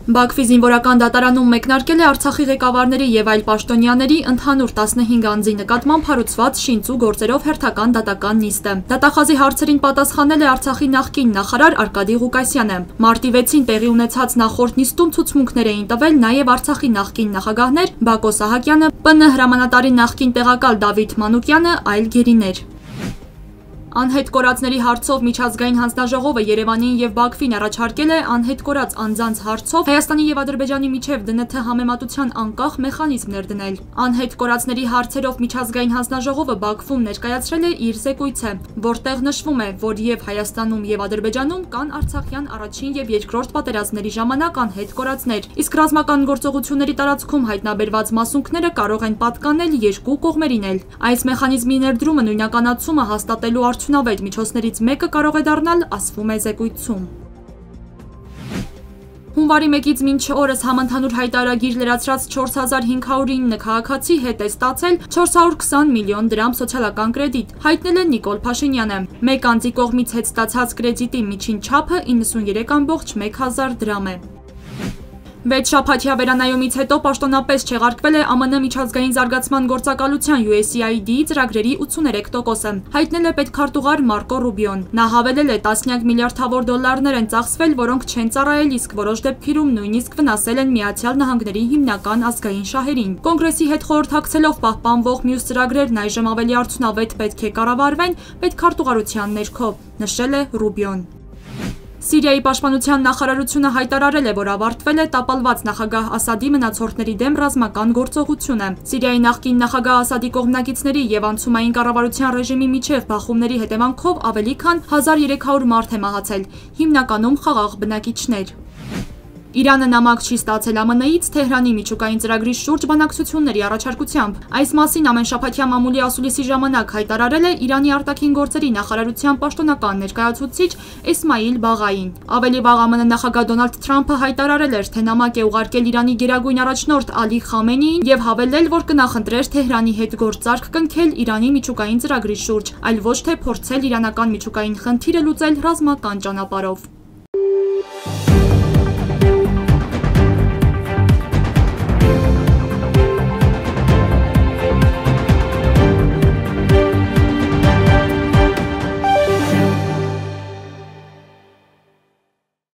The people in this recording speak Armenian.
Բաքվի զինվորական դատարանում մեկնարկել է Արցախի ղեկավարների եւ այլ պաշտոնյաների ընդհանուր 15 անձի նկատմամբ հարուցված շինծու գործերով հերթական դատական նիստը։ Դատախազի հարցերին պատասխանել է Արցախի նախկին նախարար Արկադի Ղուկասյանը։ Մարտի 6-ին տեղի ունեցած նախորդ նիստում ցուցմունքներ էին տվել նաեւ Արցախի նախկին նախագահներ Բակո Սահակյանը, ՊՆ հրամանատարի նախկին տեղակալ Դավիթ Մանուկյանը, այլ գերիներ։ Անհետ կորածների հարցով միջազգային հանձնաժողովը Երևանին եւ Բաքվին առաջարկել է անհետ կորած անձանց հարցով Հայաստանի եւ Ադրբեջանի միջև ԴՆԹ համեմատության անկախ մեխանիզմներ դնել։ Անհետ կորածների հարցերով միջազգային հանձնաժողովը Բաքվում ներկայացրել է իր զեկույցը, որտեղ նշվում է, որ եւ Հայաստանում եւ Ադրբեջանում կան Արցախյան առաջին եւ երկրորդ պատերազմների ժամանակ անհետ կորածներ, իսկ ռազմական գործողությունների տարածքում հայտնաբերված մասունքները կարող են պատկանել երկու կողմերին էլ։ Այս մեխանիզմի ներդրումը նույնականացումը հաստատելու արդյունավետ միջոցներից մեկը կարող է դառնալ, ասվում է զեկույցում։ Հունվարի 1-ից մինչ օրս համընդհանուր հայտարարագիր լրացրած 4509 քաղաքացի հետ է ստացել 420 միլիոն դրամ սոցիալական կրեդիտ, հայտնել է Նիկոլ Փաշինյանը։ Մեկ անձի կողմից հետ ստացած կրեդիտի միջին չափը 93,1 դրամ է։ 6 շաբաթյա վերանայումից հետո պաշտոնապես չեղարկվել է ԱՄՆ միջազգային զարգացման գործակալության USAID-ի ծրագրերի 83%-ը, հայտնել է պետքարտուղար Մարկո Ռուբիոն։ Նա հավելել է, տասնյակ միլիարդավոր դոլարներ են ծախսվել, որոնք չեն ծառայել, իսկ որոշ դեպքերում նույնիսկ վնասել են Միացյալ Նահանգների հիմնական ազգային շահերին։ Կոնգրեսի հետ խորհրդակցելով պահպանվող մյուս ծրագրերն այժմ ավելի արդյունավետ պետք է կառավարվեն պետքարտուղարության ներքո, նշել է Ռուբիոն։ Սիրիայի պաշտպանության նախարարությունը հայտարարել է, որ ավարտվել է տապալված նախագահ Ասադի մնացորդների դեմ ռազմական գործողությունը։ Սիրիայի նախկին նախագահ Ասադի կողմնակիցների եւ անցումային կառավարության ռեժիմի միջև բախումների հետևանքով ավելի քան 1300 մարդ է մահացել, հիմնականում խաղաղ բնակիչներ։ Իրանը նամակ չի ստացել ԱՄՆ-ից Թեհրանի միջուկային ծրագրի շուրջ բանակցությունների առաջարկությամբ։ Այս մասին ամենշաբաթյա մամուլի ասուլիսի ժամանակ հայտարարել է Իրանի արտաքին գործերի նախարարության պաշտոնական ներկայացուցիչ Էսմայիլ Բաղային։ Ավելի վաղ ԱՄՆ նախագահ Դոնալդ Թրամփը հայտարարել էր, թե նամակ է ուղարկել Իրանի գերագույն առաջնորդ Ալի Խամենեիին եւ հավելել, որ կնախընտրեր Թեհրանի հետ գործարք կնքել Իրանի միջուկային ծրագրի շուրջ, այլ ոչ թե փորձել իրանական միջուկային խնդիրը լուծել ռազմական ճանապարհով։